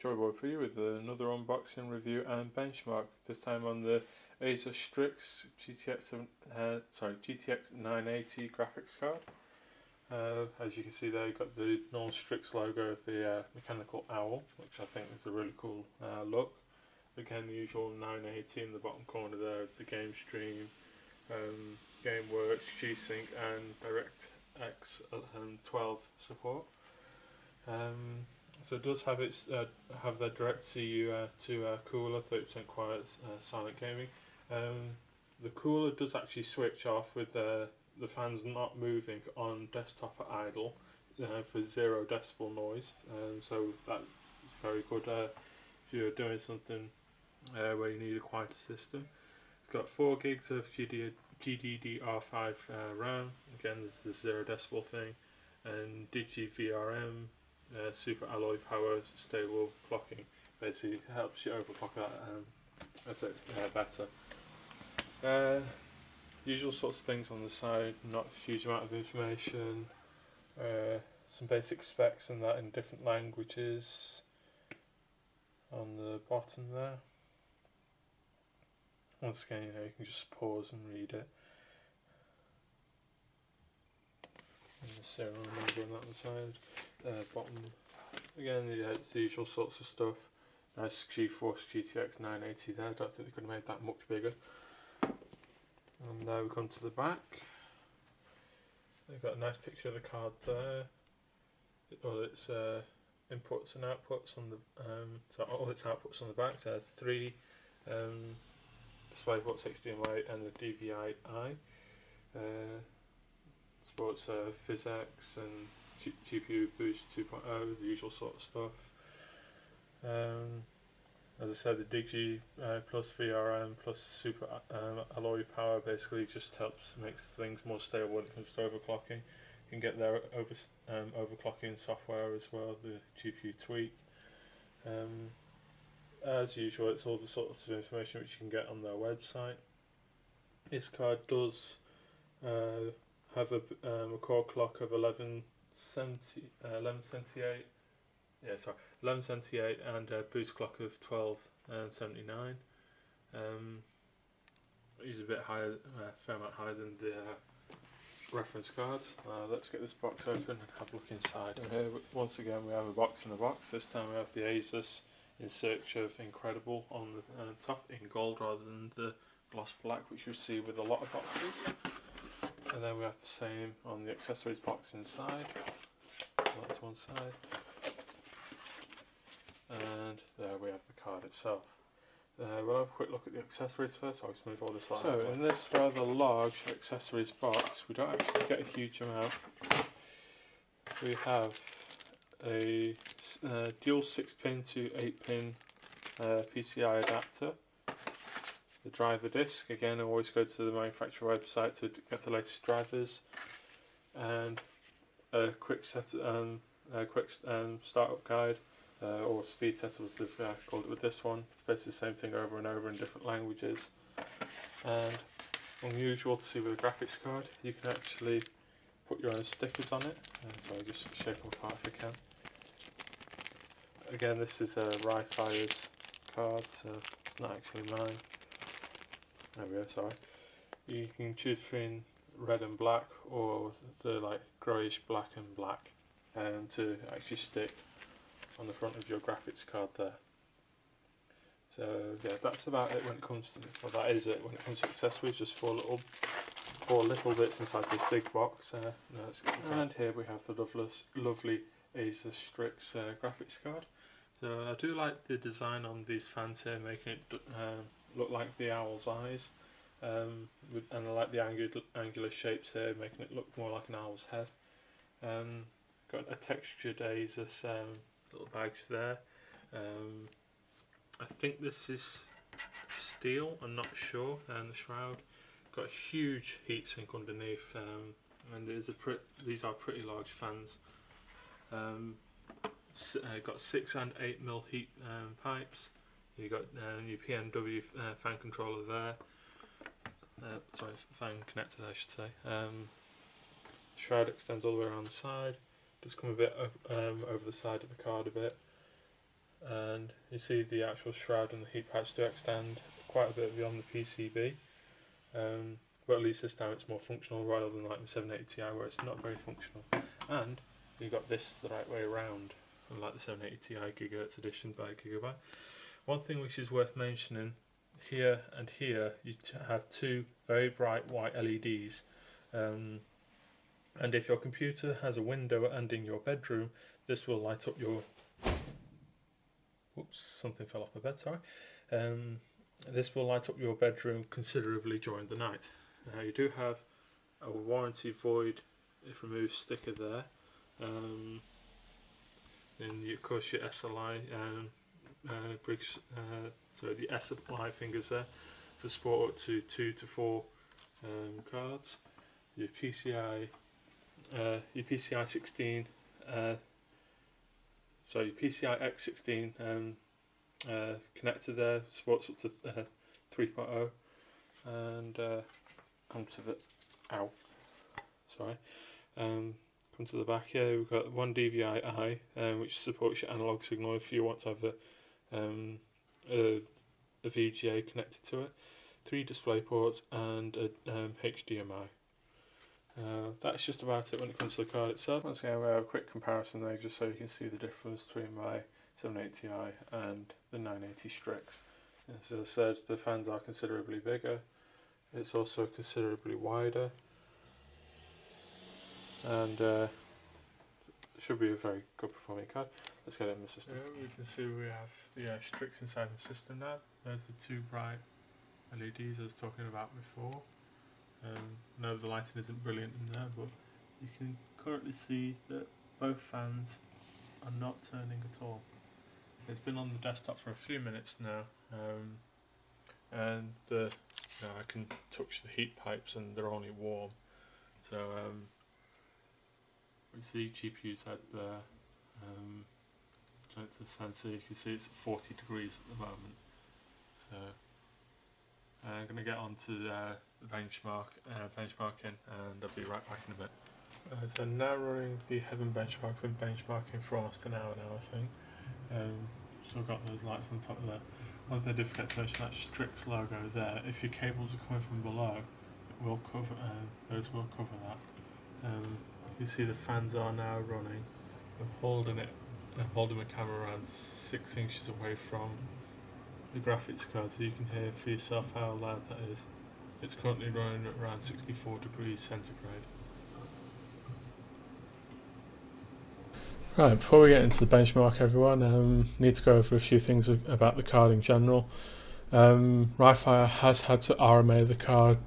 Joyboy for you with another unboxing review and benchmark. This time on the Asus Strix GTX 980 graphics card. As you can see there, you've got the normal Strix logo of the mechanical owl, which I think is a really cool look. Again, the usual 980 in the bottom corner there, the game stream, GameWorks, G-Sync and DirectX 12 support. So it does have its have the direct CU to cooler, 30% quiet, silent gaming. The cooler does actually switch off with the fans not moving on desktop at idle for 0 decibel noise. So that's very good if you're doing something where you need a quieter system. It's got 4 gigs of GDDR5 RAM. Again, there's the 0 decibel thing, and DigiVRM. Super alloy power, stable clocking, basically helps you overclock that a bit better. Usual sorts of things on the side, not a huge amount of information, some basic specs and that in different languages on the bottom there. Once again, you can just pause and read it. And the serial number on that side. Bottom again, it's the usual sorts of stuff. Nice Geforce GTX 980 there. I don't think they could have made that much bigger. And now we come to the back. They've got a nice picture of the card there. All its inputs and outputs on the so all its outputs on the back. So 3 display ports, HDMI and a DVI. Sports PhysX and GPU Boost 2.0, the usual sort of stuff. As I said, the Digi plus VRM plus super alloy power basically just makes things more stable when it comes to overclocking. You can get their overclocking software as well, the GPU tweak. As usual, it's all the sorts of information which you can get on their website. This card does have a core clock of 1178 and a boost clock of 1279. It's a bit higher, fair amount higher than the reference cards. Let's get this box open and have a look inside. And here, once again, we have a box in the box. This time we have the Asus In Search of Incredible on the top in gold rather than the gloss black, which you see with a lot of boxes. And then we have the same on the accessories box inside. That's one side. And there we have the card itself. We'll have a quick look at the accessories first. I'll just move all this out. So in this rather large accessories box, we don't actually get a huge amount. We have a dual 6-pin to 8-pin PCI adapter. The driver disc, again, always go to the manufacturer website to get the latest drivers, and a quick startup guide, or speed setup as they've called it with this one. It's basically the same thing over and over in different languages. And unusual to see with a graphics card, you can actually put your own stickers on it. So I'll just shake them apart if I can. Again, this is a Ri-Fi's card, so it's not actually mine. There we go, sorry. You can choose between red and black, or the greyish black and black, to actually stick on the front of your graphics card there. So yeah, that's about it when it comes to, well, that is it when it comes to accessories. Just four little bits inside this big box. And here we have the lovely Asus Strix graphics card. So I do like the design on these fans here, making it look like the owl's eyes, and I like the angular shapes here, making it look more like an owl's head. Got a textured Asus little badge there. I think this is steel, I'm not sure, and the shroud. Got a huge heatsink underneath, and these are pretty large fans. Got 6 and 8mm heat pipes. You got your PNW fan controller there. Sorry, fan connector I should say. Shroud extends all the way around the side. Does come a bit over the side of the card a bit. and you see the actual shroud and the heat patch do extend quite a bit beyond the PCB, but at least this time it's more functional rather than like the 780 Ti where it's not very functional. And you got this the right way around, unlike the 780 Ti GHz edition by Gigabyte. One thing which is worth mentioning, here and here you have two very bright white LEDs, and if your computer has a window and in your bedroom, this will light up your... Whoops, something fell off my bed, sorry. This will light up your bedroom considerably during the night. Now you do have a warranty void if removed sticker there. Then of course your SLI bricks, so the SLI fingers there for support up to 2 to 4 cards. Your PCI 16, so your PCI X16 connector there supports up to 3.0, and onto the come to the back here. We've got one DVI-I, which supports your analog signal if you want to have a VGA connected to it, 3 display ports, and a HDMI. That's just about it when it comes to the card itself. Once again, we have a quick comparison there just so you can see the difference between my 780 Ti and the 980 Strix. As I said, the fans are considerably bigger, it's also considerably wider, and should be a very good performing card. Let's get it in the system. Yeah, we can see we have the Strix inside the system now. There's the two bright LEDs I was talking about before. No, the lighting isn't brilliant in there, but you can currently see that both fans are not turning at all. It's been on the desktop for a few minutes now, and I can touch the heat pipes and they're only warm. So we see GPU's head there. Turn it to the sensor, you can see it's at 40 degrees at the moment. So I'm going to get on to the benchmarking, and I'll be right back in a bit. So now running the Heaven benchmark, been benchmarking for almost an hour now, I think. Still got those lights on top of there. One thing I did forget to mention, that Strix logo there, if your cables are coming from below, it will cover, those will cover that. You see the fans are now running. I'm holding my camera around 6 inches away from the graphics card, so you can hear for yourself how loud that is. It's currently running at around 64 degrees centigrade. Right, before we get into the benchmark, everyone, need to go over a few things about the card in general. Wi-Fi has had to RMA the card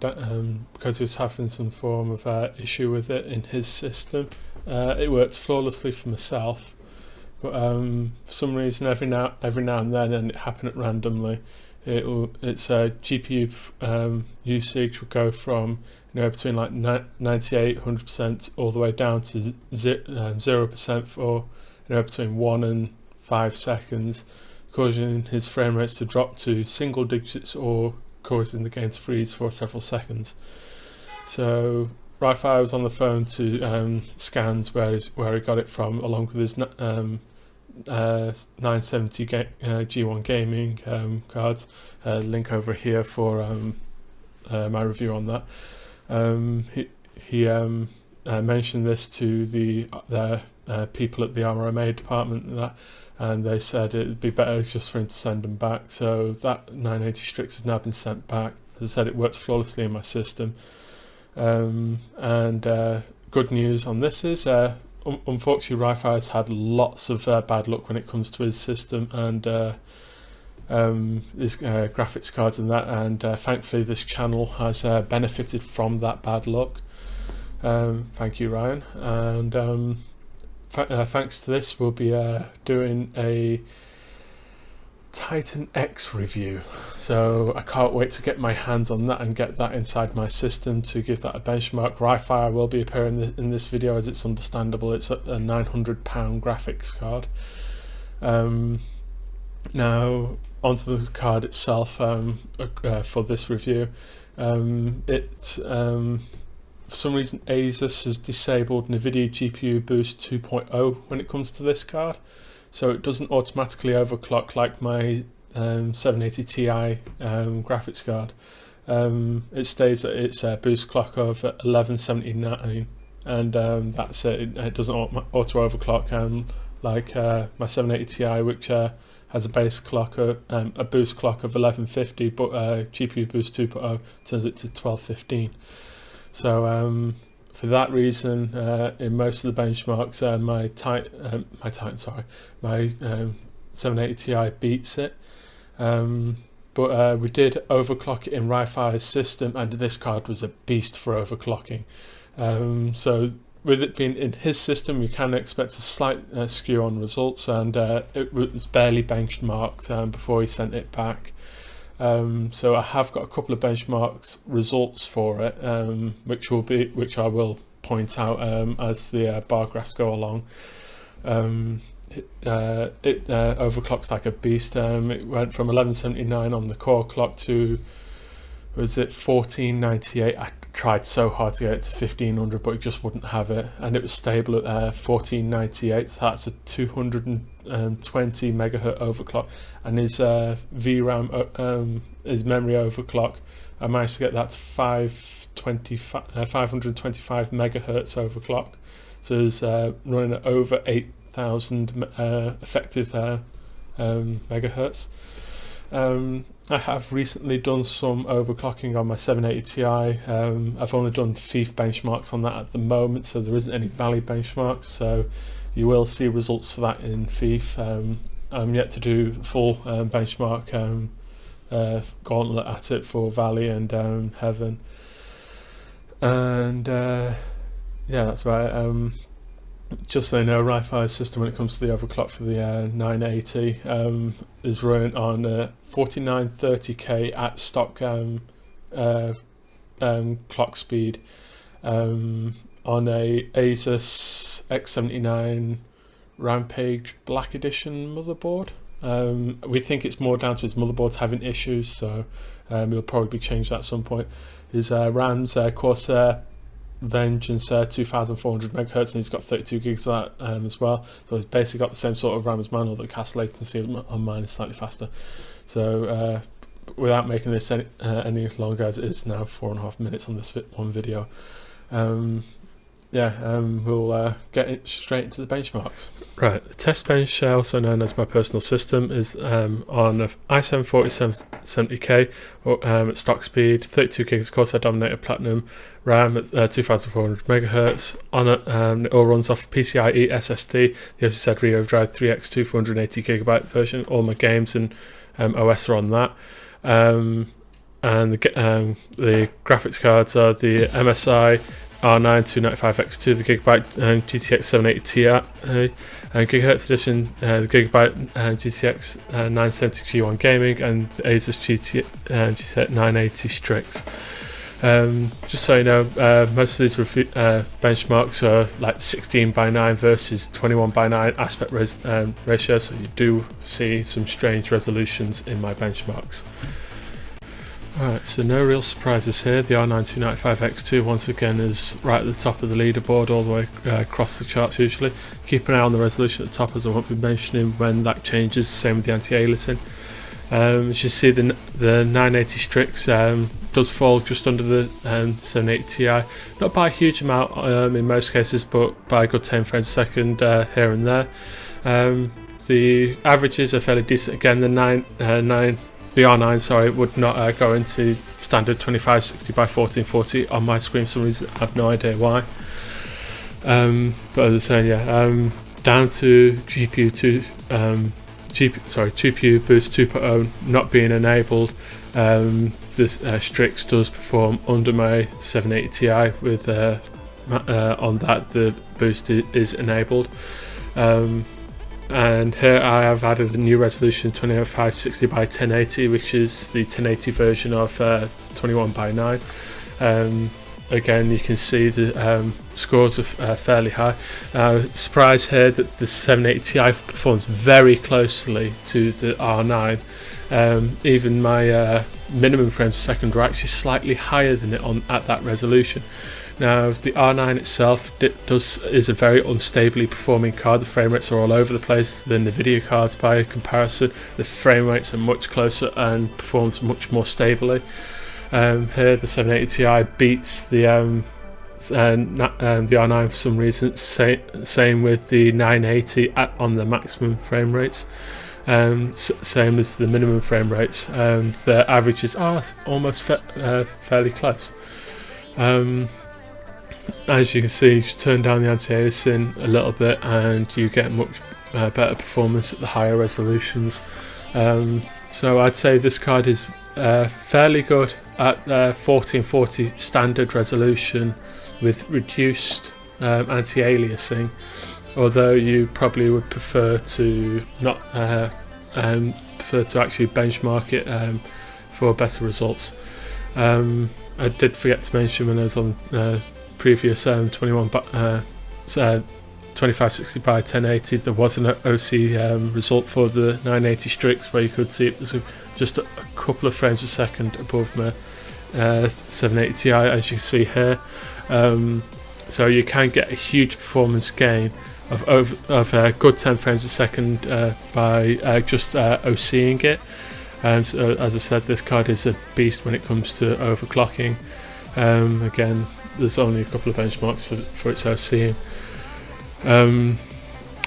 because he was having some form of issue with it in his system. It worked flawlessly for myself, but for some reason every now and then, and it happened randomly, its GPU usage will go from between like 98, 100% all the way down to 0% for between 1 and 5 seconds, causing his frame rates to drop to single digits or causing the game to freeze for several seconds. So Wi-Fi was on the phone to scans where he got it from, along with his 970 G1 gaming cards. Link over here for my review on that. He mentioned this to the people at the RMA department, and they said it would be better just for him to send them back. So that 980 Strix has now been sent back. As I said, it works flawlessly in my system. Good news on this is, unfortunately, Wi-Fi has had lots of bad luck when it comes to his system and his graphics cards and that, and thankfully this channel has benefited from that bad luck. Thank you, Ryan. And thanks to this, we'll be doing a Titan X review, so I can't wait to get my hands on that and get that inside my system to give that a benchmark. Wi-Fi will be appearing in this video, as it's understandable. It's a £900 graphics card. Now onto the card itself. For this review, for some reason Asus has disabled NVIDIA GPU Boost 2.0 when it comes to this card. so it doesn't automatically overclock like my 780 Ti graphics card. It stays at its boost clock of 1179, and that's it. It doesn't auto overclock like my 780 Ti, which has a base clock, a boost clock of 1150, but GPU Boost 2.0 turns it to 1215. So for that reason, in most of the benchmarks, my 780 Ti beats it. But we did overclock it in Ri-Fi's system, and this card was a beast for overclocking. So with it being in his system, you can expect a slight skew on results, and it was barely benchmarked before he sent it back. So I have got a couple of benchmarks results for it, which I will point out as the bar graphs go along. It overclocks like a beast. It went from 1179 on the core clock to, was it 1498? I tried so hard to get it to 1500, but it just wouldn't have it, and it was stable at 1498. So that's a 220 megahertz overclock, and his VRAM, his memory overclock, I managed to get that to 525 megahertz overclock. So it's running at over 8,000 effective megahertz. I have recently done some overclocking on my 780 Ti. I've only done FIF benchmarks on that at the moment, so there isn't any Valley benchmarks, so you will see results for that in FIF. I'm yet to do full benchmark gauntlet at it for Valley and Heaven, and yeah, that's right. Just so you know, Ri-Fi's system, when it comes to the overclock for the 980, is running on 4930K at stock clock speed on a Asus X79 Rampage Black Edition motherboard. We think it's more down to his motherboards having issues, so he'll probably change that at some point. His RAM's Corsair Vengeance 2400 megahertz, and he's got 32 gigs of that as well, so he's basically got the same sort of RAM as mine, although the cast latency on mine is slightly faster. So without making this any longer, as it is now 4.5 minutes on this one video, we'll get straight into the benchmarks. Right, the test bench, also known as my personal system, is on an i7 4770K at stock speed, 32 gigs of Corsair Dominator Platinum RAM at 2400 megahertz. On it, it all runs off PCIe SSD, the OCed Overdrive 3x 280 gigabyte version. All my games and OS are on that. And the graphics cards are the MSI R9 295X2, the Gigabyte GTX 780 Ti, Gigahertz Edition, the Gigabyte GTX 970 G1 Gaming, and the Asus GTX 980 Strix. Just so you know, most of these benchmarks are like 16:9 versus 21:9 aspect ratio, so you do see some strange resolutions in my benchmarks. Alright, so no real surprises here. The R9 295X2 once again is right at the top of the leaderboard, all the way across the charts usually. Keep an eye on the resolution at the top, as I won't be mentioning when that changes. Same with the anti-aliasing. As you see, the 980 Strix does fall just under the 780 Ti. Not by a huge amount in most cases, but by a good 10 frames a second here and there. The averages are fairly decent. Again, the The R9, would not go into standard 2560 by 1440 on my screen for some reason. I have no idea why. But as I was saying, down to GPU Boost 2.0 not being enabled. This Strix does perform under my 780 Ti with on that the boost is enabled. And here I have added a new resolution, 2560 by 1080, which is the 1080 version of 21:9. Again, you can see the scores are fairly high. Surprise here that the 780 Ti performs very closely to the R9. Even my minimum frames per second are actually slightly higher than it at that resolution, Now the R9 itself is a very unstably performing card. The frame rates are all over the place than the video cards by comparison. The frame rates are much closer and performs much more stably. Here the 780 Ti beats the R9 for some reason. Same with the 980 on the maximum frame rates. Same as the minimum frame rates. The averages are almost fairly close. As you can see, just turn down the anti-aliasing a little bit and you get much better performance at the higher resolutions. So I'd say this card is fairly good at 1440 standard resolution with reduced anti-aliasing, although you probably would prefer to not prefer to actually benchmark it for better results. I did forget to mention when I was on previous 2560 by 1080, there was an OC result for the 980 Strix where you could see it was just a couple of frames a second above my 780 Ti, as you can see here. So you can get a huge performance gain of a good 10 frames a second by just OCing it. So, as I said, this card is a beast when it comes to overclocking. Again, there's only a couple of benchmarks for its OCing.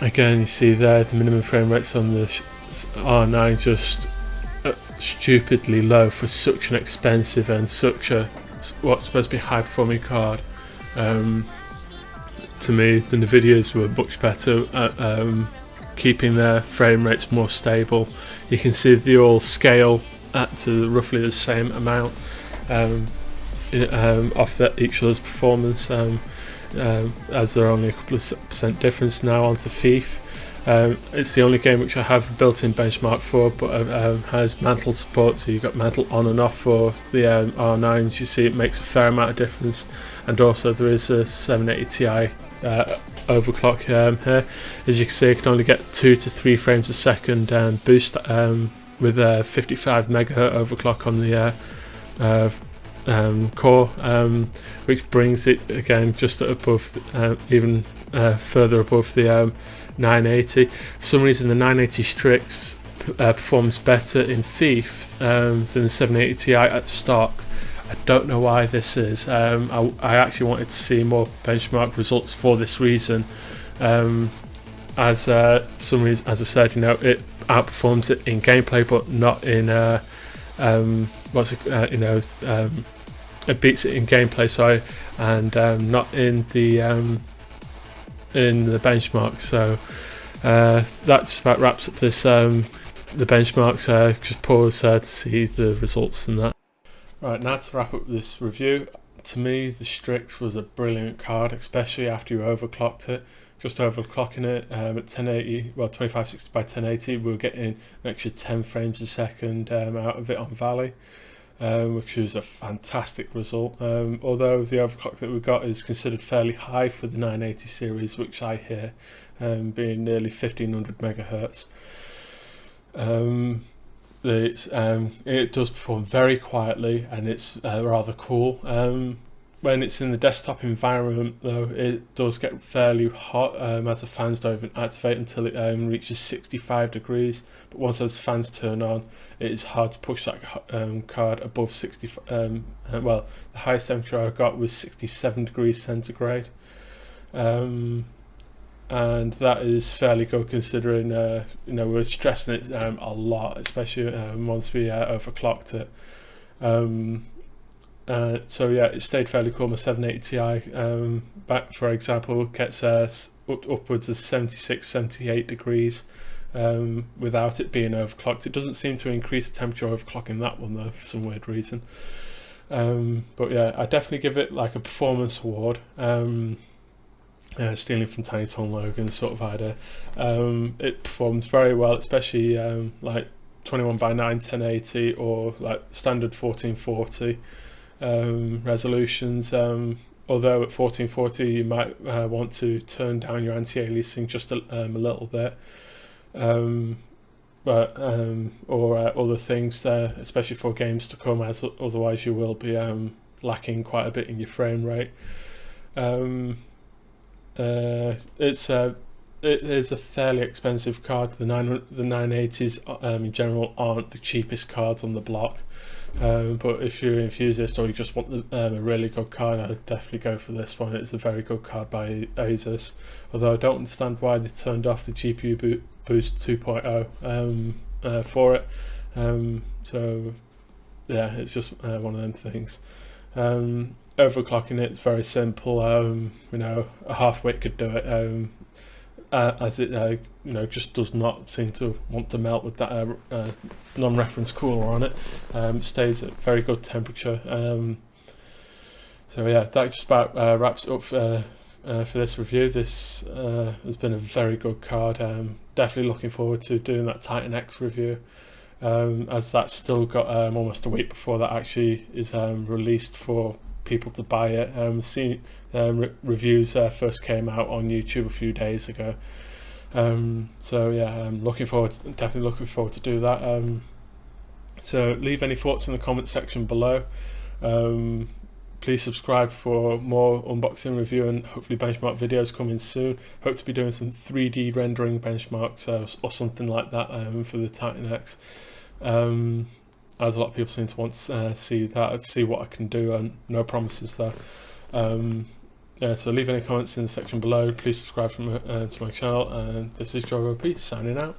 Again, you see there the minimum frame rates on the R9 just stupidly low for such an expensive and such a what's supposed to be high performing card. To me, the Nvidias were much better at keeping their frame rates more stable. You can see they all scale to roughly the same amount off each other's performance, as they're only a couple of percent difference. Now onto Thief. It's the only game which I have a built-in benchmark for, but has mantle support, so you've got mantle on and off for the R9s. You see it makes a fair amount of difference, and also there is a 780 Ti overclock here. As you can see, I can only get 2 to 3 frames a second boost with a 55 megahertz overclock on the core, which brings it again just above, even further above the 980. For some reason, the 980 Strix performs better in Thief than the 780 Ti at stock. I don't know why this is. I actually wanted to see more benchmark results for this reason. As for some reason, as I said, it outperforms it in gameplay, but not in it beats it in gameplay, sorry, and not in the benchmark. So that just about wraps up this the benchmarks. Just pause to see the results and that. Right, now to wrap up this review. To me, the Strix was a brilliant card, especially after you overclocked it. Just overclocking it at 1080, well 2560 by 1080, we were getting an extra 10 frames a second out of it on Valley, which was a fantastic result. Although the overclock that we got is considered fairly high for the 980 series, which I hear being nearly 1500 megahertz. It does perform very quietly, and it's rather cool. When it's in the desktop environment, though, it does get fairly hot as the fans don't even activate until it reaches 65 degrees. But once those fans turn on, it is hard to push that card above 60. Well, the highest temperature I got was 67 degrees centigrade. And that is fairly good considering we're stressing it a lot, especially once we overclocked it. So yeah, it stayed fairly cool. My 780 Ti back, for example, gets upwards of 76, 78 degrees without it being overclocked. It doesn't seem to increase the temperature overclocking that one though, for some weird reason. But yeah, I definitely give it like a performance award. Stealing from Tiny Tom Logan sort of idea. It performs very well, especially like 21 by 9 1080 or like standard 1440 resolutions. Although at 1440 you might want to turn down your anti-aliasing just a little bit, or other things there, especially for games to come, as otherwise you will be lacking quite a bit in your frame rate. It is a fairly expensive card. The 980s in general aren't the cheapest cards on the block, but if you're an enthusiast or you just want a really good card, I'd definitely go for this one. It's a very good card by Asus, although I don't understand why they turned off the GPU boost 2.0 for it. So yeah, it's just one of them things. Overclocking it's very simple. You know, a half-wit could do it. As it just does not seem to want to melt with that non-reference cooler on it. It stays at very good temperature. So yeah, that just about wraps it up for this review. This has been a very good card. Definitely looking forward to doing that Titan X review, as that's still got almost a week before that actually is released for people to buy it. Reviews first came out on YouTube a few days ago, so yeah, I'm definitely looking forward to do that. So leave any thoughts in the comment section below. Please subscribe for more unboxing, review and hopefully benchmark videos coming soon. Hope to be doing some 3D rendering benchmarks or something like that for the Titan X, as a lot of people seem to want to see what I can do, and no promises there. Yeah, so leave any comments in the section below. Please subscribe to my channel, and this is Joe OP signing out.